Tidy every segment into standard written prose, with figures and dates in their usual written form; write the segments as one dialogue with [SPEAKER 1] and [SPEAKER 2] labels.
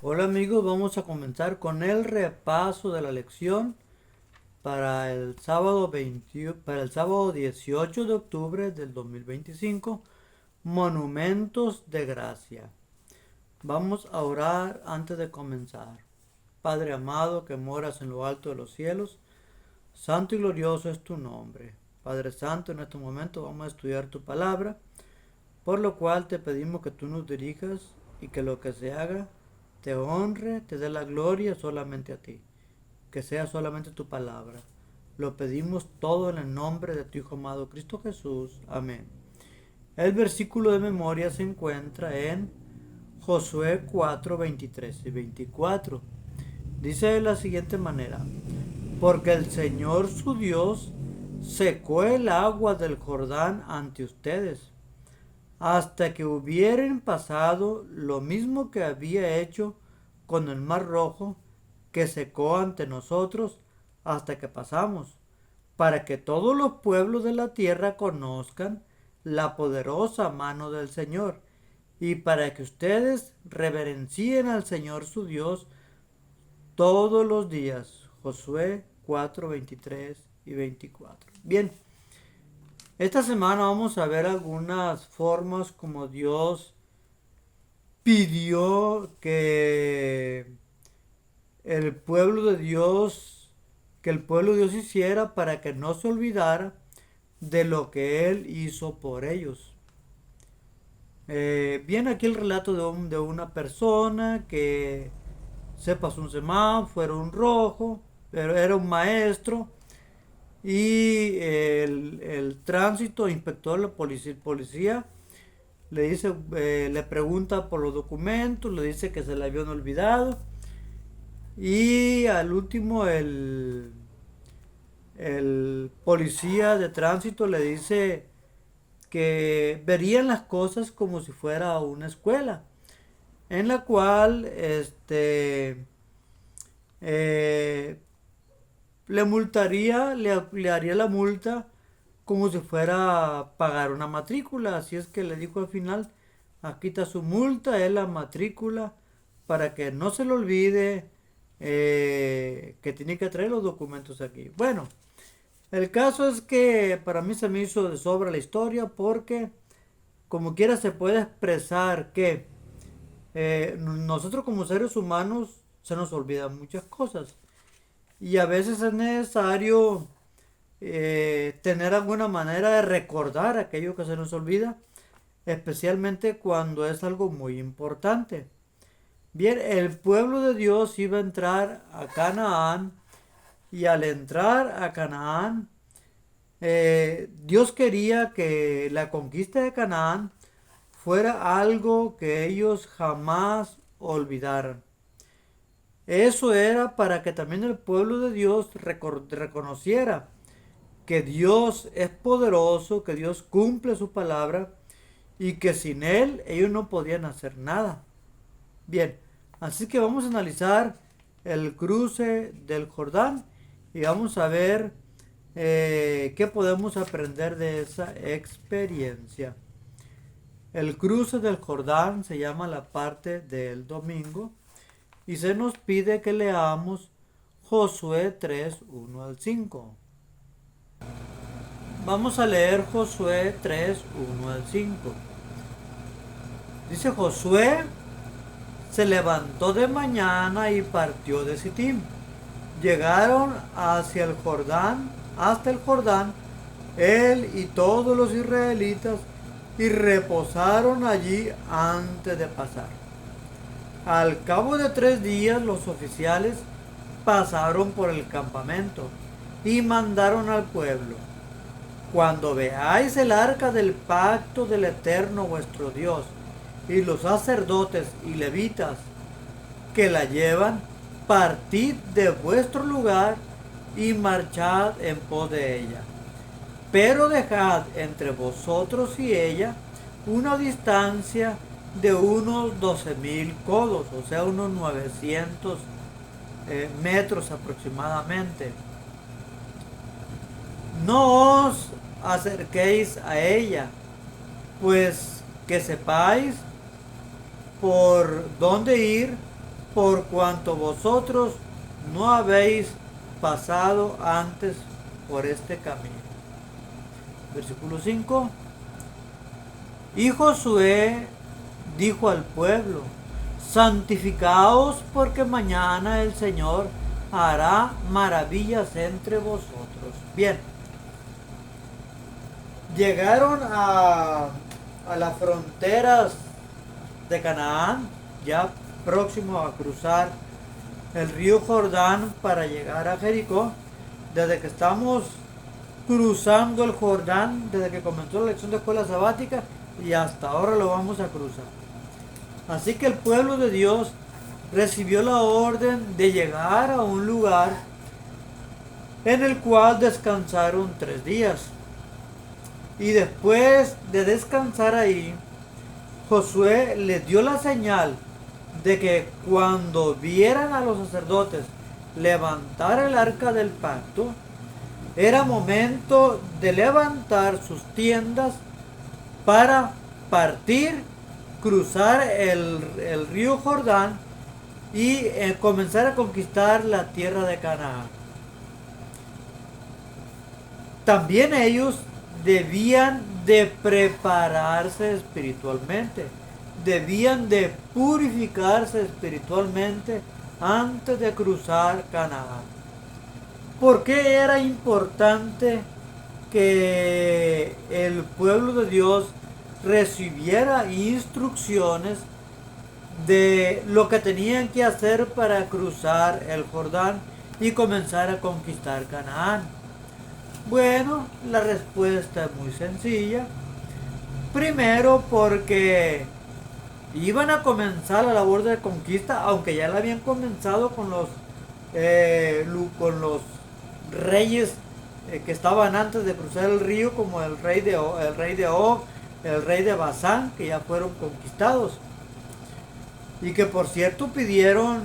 [SPEAKER 1] Hola amigos, vamos a comenzar con el repaso de la lección para el sábado 18 de octubre del 2025, Monumentos de Gracia. Vamos a orar antes de comenzar. Padre amado que moras en lo alto de los cielos, santo y glorioso es tu nombre. Padre Santo, en este momento vamos a estudiar tu palabra, por lo cual te pedimos que tú nos dirijas y que lo que se haga te honre, te dé la gloria solamente a ti, que sea solamente tu palabra. Lo pedimos todo en el nombre de tu Hijo amado Cristo Jesús. Amén. El versículo de memoria se encuentra en Josué 4, 23 y 24. Dice de la siguiente manera: porque el Señor su Dios secó el agua del Jordán ante ustedes, hasta que hubieren pasado lo mismo que había hecho con el mar rojo, que secó ante nosotros hasta que pasamos, para que todos los pueblos de la tierra conozcan la poderosa mano del Señor, y para que ustedes reverencien al Señor su Dios todos los días. Josué 4, 23 y 24. Bien, esta semana vamos a ver algunas formas como Dios pidió el pueblo de Dios, que el pueblo de Dios hiciera para que no se olvidara de lo que Él hizo por ellos. Viene aquí el relato de una persona que se pasó un semáforo, un rojo, pero era un maestro y el tránsito, inspector, la policía le dice, le pregunta por los documentos, le dice que se le habían olvidado y al último el policía de tránsito le dice que verían las cosas como si fuera una escuela, en la cual eh, le multaría, le haría la multa como si fuera a pagar una matrícula. Así es que le dijo al final: aquí está su multa, es la matrícula, para que no se le olvide que tiene que traer los documentos aquí. Bueno, el caso es que para mí se me hizo de sobra la historia, porque como quiera se puede expresar que nosotros como seres humanos se nos olvidan muchas cosas y a veces es necesario tener alguna manera de recordar aquello que se nos olvida, especialmente cuando es algo muy importante. Bien, el pueblo de Dios iba a entrar a Canaán, y al entrar a Canaán, Dios quería que la conquista de Canaán fuera algo que ellos jamás olvidaran. Eso era para que también el pueblo de Dios reconociera que Dios es poderoso, que Dios cumple su palabra y que sin Él ellos no podían hacer nada. Bien, así que vamos a analizar el cruce del Jordán y vamos a ver qué podemos aprender de esa experiencia. El cruce del Jordán se llama la parte del domingo y se nos pide que leamos Josué 3, 1 al 5. Vamos a leer Josué 3, 1 al 5. Dice: Josué se levantó de mañana y partió de Sittim. Llegaron hacia el Jordán, hasta el Jordán, él y todos los israelitas, y reposaron allí antes de pasar. Al cabo de 3 días los oficiales pasaron por el campamento y mandaron al pueblo: cuando veáis el arca del pacto del Eterno vuestro Dios y los sacerdotes y levitas que la llevan, partid de vuestro lugar y marchad en pos de ella. Pero dejad entre vosotros y ella una distancia de unos 12,000 codos, o sea, unos 900 metros aproximadamente. No os acerquéis a ella, pues que sepáis por dónde ir por cuanto vosotros no habéis pasado antes por este camino. Versículo 5. Y Josué dijo al pueblo: santificaos, porque mañana el Señor hará maravillas entre vosotros. Bien, llegaron a las fronteras de Canaán, ya próximo a cruzar el río Jordán para llegar a Jericó. Desde que estamos cruzando el Jordán, desde que comenzó la lección de escuela sabática, y hasta ahora lo vamos a cruzar. Así que el pueblo de Dios recibió la orden de llegar a un lugar en el cual descansaron 3 días. Y después de descansar ahí, Josué les dio la señal de que cuando vieran a los sacerdotes levantar el arca del pacto, era momento de levantar sus tiendas para partir, cruzar el río Jordán y comenzar a conquistar la tierra de Canaán. También ellos debían de prepararse espiritualmente, debían de purificarse espiritualmente antes de cruzar Canaán. ¿Por qué era importante que el pueblo de Dios recibiera instrucciones de lo que tenían que hacer para cruzar el Jordán y comenzar a conquistar Canaán? Bueno, la respuesta es muy sencilla. Primero, porque iban a comenzar la labor de conquista, aunque ya la habían comenzado con los reyes que estaban antes de cruzar el río, como el rey de Og, el rey de Basán, que ya fueron conquistados. Y que por cierto pidieron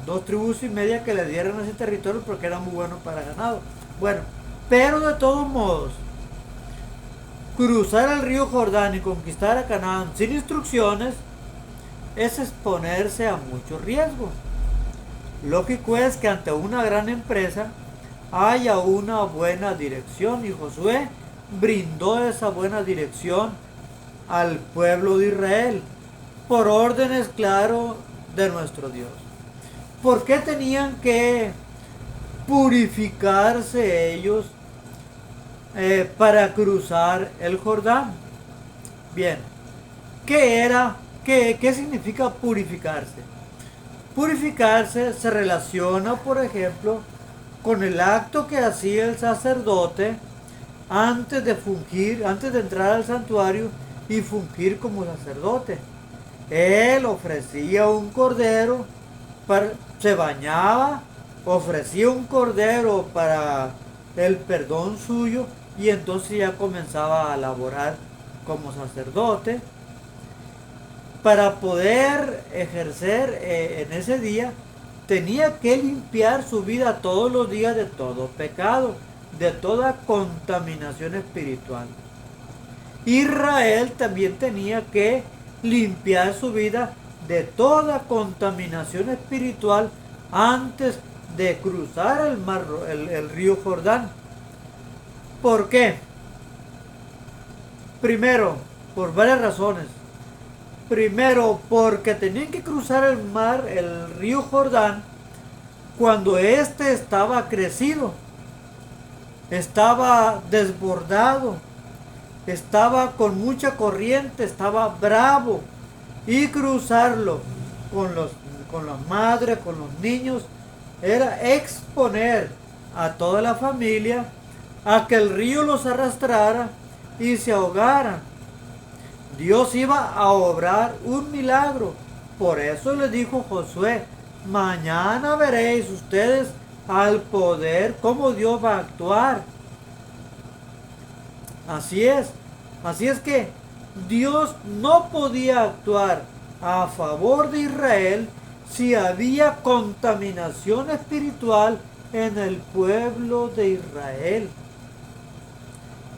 [SPEAKER 1] 2 tribus y media que le dieran ese territorio porque era muy bueno para ganado. Bueno, pero de todos modos, cruzar el río Jordán y conquistar a Canaán sin instrucciones es exponerse a mucho riesgo. Lógico es que ante una gran empresa haya una buena dirección, y Josué brindó esa buena dirección al pueblo de Israel por órdenes, claro, de nuestro Dios. ¿Por qué tenían que purificarse ellos para cruzar el Jordán? Bien, ¿qué significa purificarse? Purificarse se relaciona, por ejemplo, con el acto que hacía el sacerdote antes de fungir, antes de entrar al santuario y fungir como sacerdote. Él ofrecía un cordero, se bañaba, ofrecía un cordero para el perdón suyo, y entonces ya comenzaba a laborar como sacerdote. Para poder ejercer en ese día, tenía que limpiar su vida todos los días de todo pecado, de toda contaminación espiritual. Israel también tenía que limpiar su vida de toda contaminación espiritual antes de cruzar el río Jordán. ¿Por qué? Primero, por varias razones. Primero, porque tenían que cruzar el río Jordán, cuando éste estaba crecido, estaba desbordado, estaba con mucha corriente, estaba bravo, y cruzarlo con las madres, con los niños, era exponer a toda la familia a que el río los arrastrara y se ahogaran. Dios iba a obrar un milagro. Por eso le dijo Josué: mañana veréis ustedes al poder cómo Dios va a actuar. Así es que Dios no podía actuar a favor de Israel si había contaminación espiritual en el pueblo de Israel.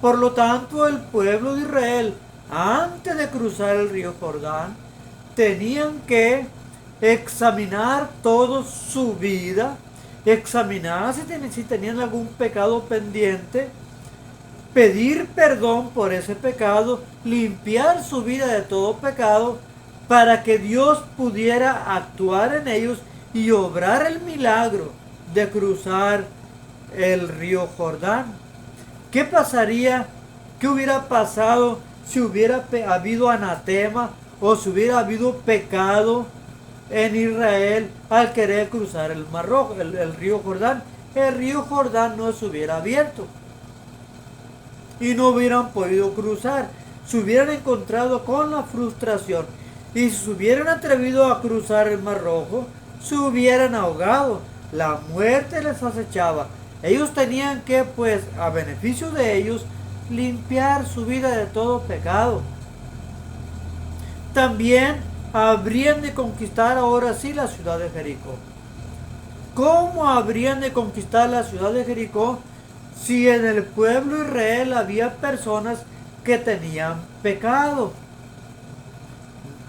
[SPEAKER 1] Por lo tanto, el pueblo de Israel, antes de cruzar el río Jordán, tenían que examinar toda su vida, examinar si tenían algún pecado pendiente, pedir perdón por ese pecado, limpiar su vida de todo pecado, para que Dios pudiera actuar en ellos y obrar el milagro de cruzar el río Jordán. ¿Qué pasaría? ¿Qué hubiera pasado si hubiera habido anatema o si hubiera habido pecado en Israel al querer cruzar el Mar Rojo, el río Jordán? El río Jordán no se hubiera abierto y no hubieran podido cruzar. Se hubieran encontrado con la frustración, y si se hubieran atrevido a cruzar el Mar Rojo, se hubieran ahogado. La muerte les acechaba. Ellos tenían que, pues, a beneficio de ellos, limpiar su vida de todo pecado. También habrían de conquistar ahora sí la ciudad de Jericó. ¿Cómo habrían de conquistar la ciudad de Jericó si en el pueblo de Israel había personas que tenían pecado?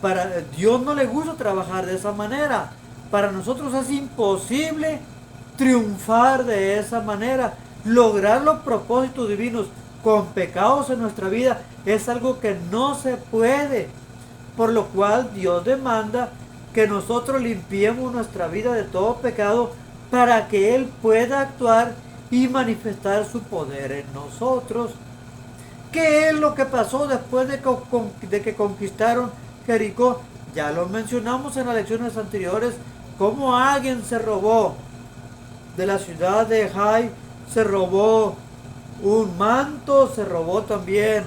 [SPEAKER 1] Para Dios no le gusta trabajar de esa manera. Para nosotros es imposible triunfar de esa manera. Lograr los propósitos divinos con pecados en nuestra vida es algo que no se puede. Por lo cual Dios demanda que nosotros limpiemos nuestra vida de todo pecado para que Él pueda actuar y manifestar su poder en nosotros. ¿Qué es lo que pasó después de que conquistaron Jericó? Ya lo mencionamos en las lecciones anteriores, cómo alguien se robó de la ciudad de Jai, se robó un manto, se robó también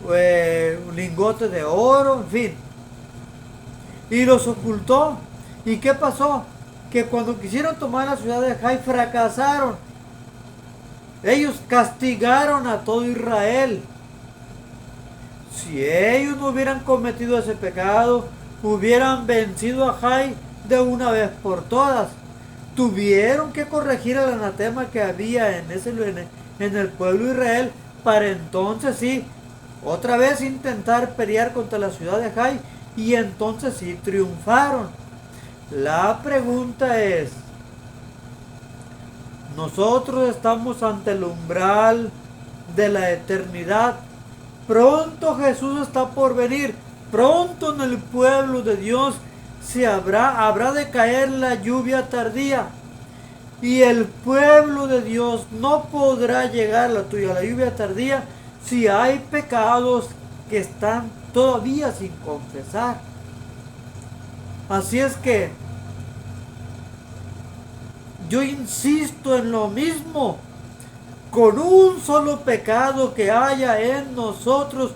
[SPEAKER 1] un lingote de oro, en fin, y los ocultó. ¿Y qué pasó? Que cuando quisieron tomar la ciudad de Jai fracasaron. Ellos castigaron a todo Israel. Si ellos no hubieran cometido ese pecado, hubieran vencido a Jai de una vez por todas. Tuvieron que corregir el anatema que había en el pueblo de Israel, para entonces sí, otra vez intentar pelear contra la ciudad de Jai, y entonces sí triunfaron. La pregunta es, nosotros estamos ante el umbral de la eternidad. Pronto Jesús está por venir. Pronto en el pueblo de Dios habrá de caer la lluvia tardía. Y el pueblo de Dios no podrá llegar a la lluvia tardía si hay pecados que están todavía sin confesar. Así es que yo insisto en lo mismo. Con un solo pecado que haya en nosotros,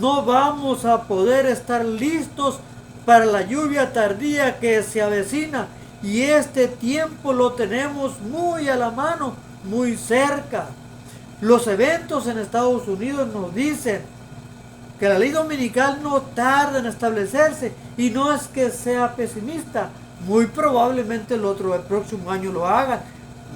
[SPEAKER 1] no vamos a poder estar listos para la lluvia tardía que se avecina. Y este tiempo lo tenemos muy a la mano, muy cerca. Los eventos en Estados Unidos nos dicen que la ley dominical no tarda en establecerse, y no es que sea pesimista. Muy probablemente el próximo año lo hagan.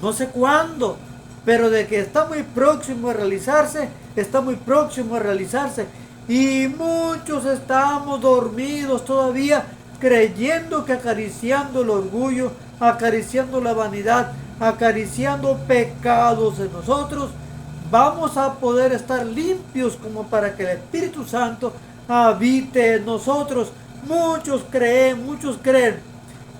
[SPEAKER 1] No sé cuándo, pero de que está muy próximo a realizarse, está muy próximo a realizarse. Y muchos estamos dormidos todavía, creyendo que acariciando el orgullo, acariciando la vanidad, acariciando pecados en nosotros, vamos a poder estar limpios como para que el Espíritu Santo habite en nosotros. Muchos creen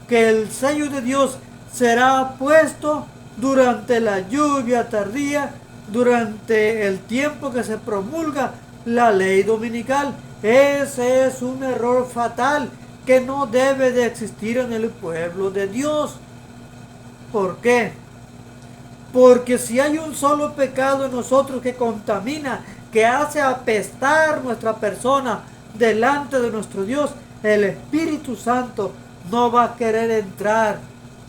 [SPEAKER 1] que el sello de Dios será puesto durante la lluvia tardía, durante el tiempo que se promulga la ley dominical. Ese es un error fatal que no debe de existir en el pueblo de Dios. ¿Por qué? Porque si hay un solo pecado en nosotros que contamina, que hace apestar nuestra persona delante de nuestro Dios, el Espíritu Santo no va a querer entrar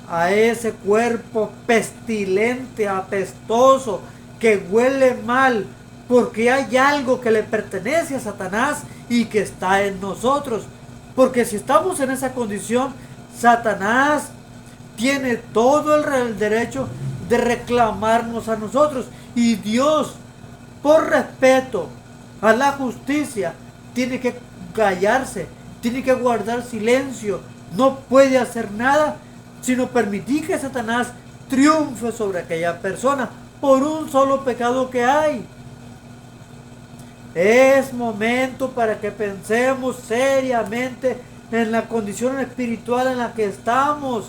[SPEAKER 1] a ese cuerpo pestilente, apestoso, que huele mal, porque hay algo que le pertenece a Satanás y que está en nosotros. Porque si estamos en esa condición, Satanás tiene todo el derecho de reclamarnos a nosotros, y Dios, por respeto a la justicia, tiene que callarse, tiene que guardar silencio, no puede hacer nada sino permitir que Satanás triunfe sobre aquella persona por un solo pecado que hay. Es momento para que pensemos seriamente en la condición espiritual en la que estamos.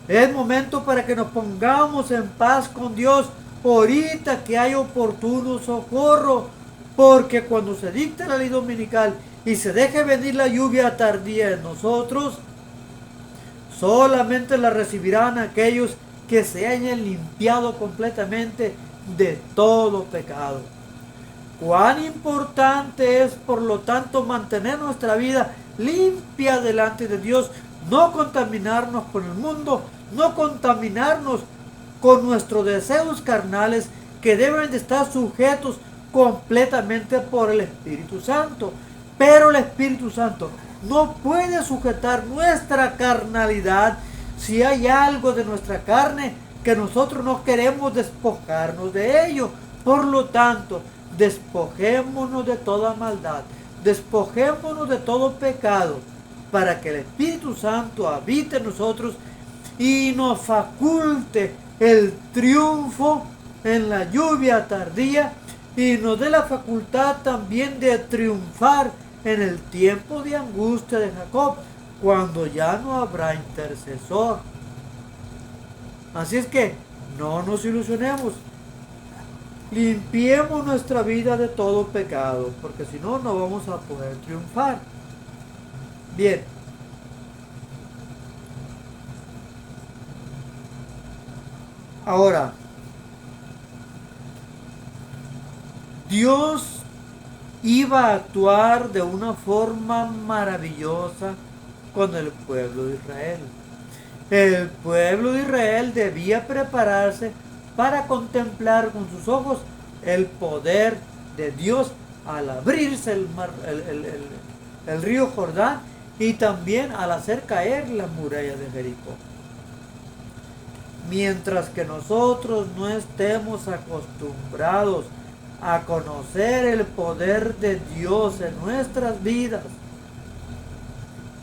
[SPEAKER 1] Es momento para que nos pongamos en paz con Dios ahorita que hay oportuno socorro. Porque cuando se dicte la ley dominical y se deje venir la lluvia tardía en nosotros, solamente la recibirán aquellos que se hayan limpiado completamente de todo pecado. Cuán importante es, por lo tanto, mantener nuestra vida limpia delante de Dios, no contaminarnos con el mundo, no contaminarnos con nuestros deseos carnales que deben de estar sujetos completamente por el Espíritu Santo. Pero el Espíritu Santo no puede sujetar nuestra carnalidad si hay algo de nuestra carne que nosotros no queremos despojarnos de ello. Por lo tanto, despojémonos de toda maldad, despojémonos de todo pecado, para que el Espíritu Santo habite en nosotros y nos faculte el triunfo en la lluvia tardía y nos dé la facultad también de triunfar en el tiempo de angustia de Jacob, cuando ya no habrá intercesor. Así es que no nos ilusionemos. Limpiemos nuestra vida de todo pecado, porque si no, no vamos a poder triunfar. Bien. Ahora, Dios iba a actuar de una forma maravillosa con el pueblo de Israel. El pueblo de Israel debía prepararse para contemplar con sus ojos el poder de Dios al abrirse el río Jordán y también al hacer caer la muralla de Jericó. Mientras que nosotros no estemos acostumbrados a conocer el poder de Dios en nuestras vidas,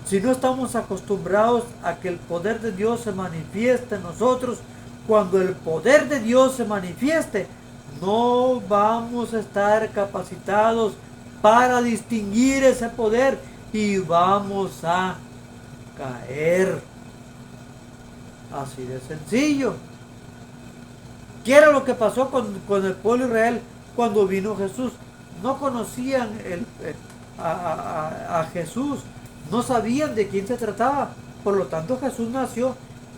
[SPEAKER 1] si no estamos acostumbrados a que el poder de Dios se manifieste en nosotros, cuando el poder de Dios se manifieste, no vamos a estar capacitados para distinguir ese poder y vamos a caer. Así de sencillo. ¿Qué era lo que pasó con el pueblo de Israel cuando vino Jesús? No conocían a Jesús, no sabían de quién se trataba. Por lo tanto, Jesús nació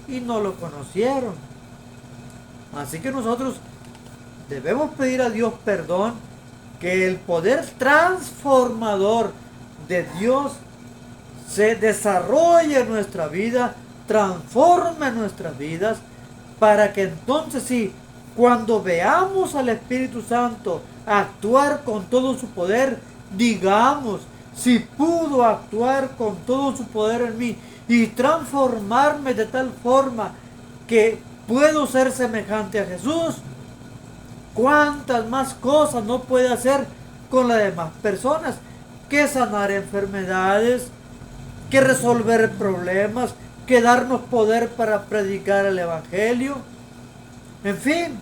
[SPEAKER 1] y no lo conocieron. Así que nosotros debemos pedir a Dios perdón, que el poder transformador de Dios se desarrolle en nuestra vida, transforme nuestras vidas, para que entonces sí, cuando veamos al Espíritu Santo actuar con todo su poder, digamos: si pudo actuar con todo su poder en mí y transformarme de tal forma que puedo ser semejante a Jesús, ¿cuántas más cosas no puede hacer con las demás personas? Que sanar enfermedades, que resolver problemas, que darnos poder para predicar el Evangelio. En fin,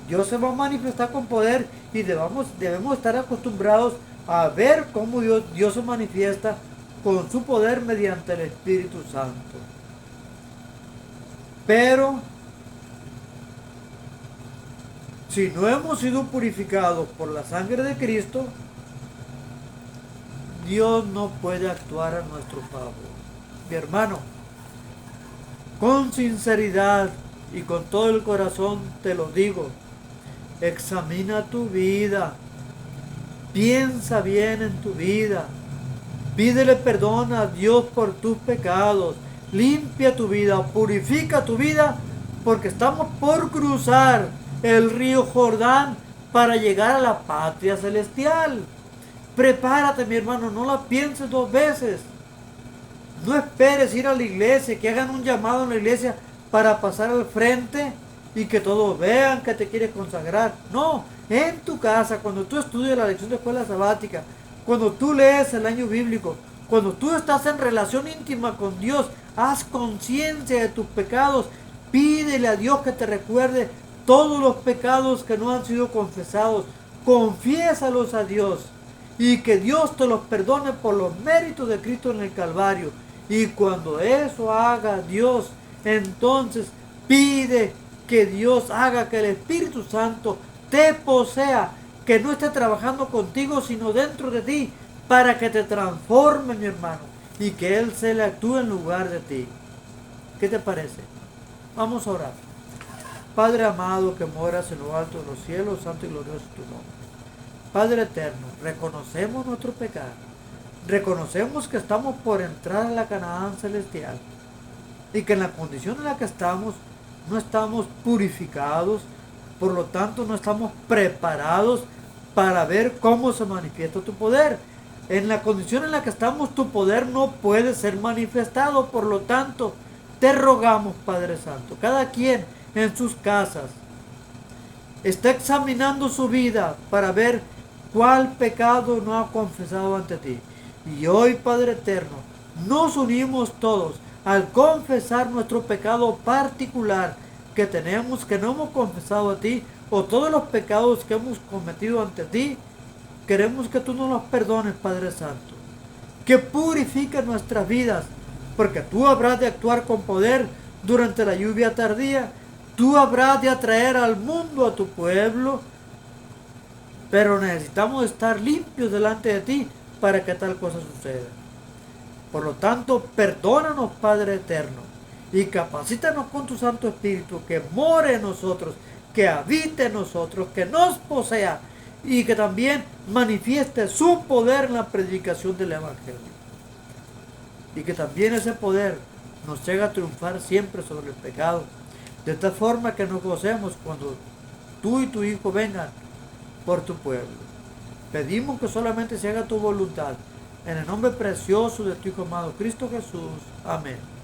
[SPEAKER 1] Dios se va a manifestar con poder y debemos estar acostumbrados a ver cómo Dios se manifiesta con su poder mediante el Espíritu Santo. Pero si no hemos sido purificados por la sangre de Cristo, Dios no puede actuar a nuestro favor. Mi hermano, con sinceridad y con todo el corazón te lo digo: examina tu vida, piensa bien en tu vida, pídele perdón a Dios por tus pecados, limpia tu vida, purifica tu vida, porque estamos por cruzar el río Jordán para llegar a la patria celestial. Prepárate, mi hermano, no la pienses dos veces. No esperes ir a la iglesia, que hagan un llamado en la iglesia para pasar al frente y que todos vean que te quieres consagrar. No, en tu casa, cuando tú estudias la lección de escuela sabática, cuando tú lees el año bíblico, Cuando tú estás en relación íntima con Dios, haz conciencia de tus pecados, pídele a Dios que te recuerde todos los pecados que no han sido confesados, confiésalos a Dios y que Dios te los perdone por los méritos de Cristo en el Calvario. Y cuando eso haga Dios, entonces pide que Dios haga que el Espíritu Santo te posea, que no esté trabajando contigo sino dentro de ti, para que te transforme, mi hermano, y que Él se le actúe en lugar de ti. ¿Qué te parece? Vamos a orar. Padre amado que moras en lo alto de los cielos, santo y glorioso es tu nombre. Padre eterno, reconocemos nuestro pecado. Reconocemos que estamos por entrar a la Canaán celestial y que en la condición en la que estamos no estamos purificados, por lo tanto no estamos preparados para ver cómo se manifiesta tu poder. En la condición en la que estamos, tu poder no puede ser manifestado, por lo tanto te rogamos, Padre Santo, cada quien en sus casas está examinando su vida para ver cuál pecado no ha confesado ante ti. Y hoy, Padre Eterno, nos unimos todos al confesar nuestro pecado particular que tenemos, que no hemos confesado a ti, o todos los pecados que hemos cometido ante ti. Queremos que tú nos los perdones, Padre Santo, que purifiques nuestras vidas, porque tú habrás de actuar con poder durante la lluvia tardía. Tú habrás de atraer al mundo a tu pueblo, pero necesitamos estar limpios delante de ti para que tal cosa suceda. Por lo tanto, perdónanos, Padre Eterno, y capacítanos con tu Santo Espíritu, que more en nosotros, que habite en nosotros, que nos posea, y que también manifieste su poder en la predicación del Evangelio. Y que también ese poder nos llegue a triunfar siempre sobre el pecado, de tal forma que nos gocemos cuando tú y tu Hijo vengan por tu pueblo. Pedimos que solamente se haga tu voluntad. En el nombre precioso de tu Hijo amado Cristo Jesús. Amén.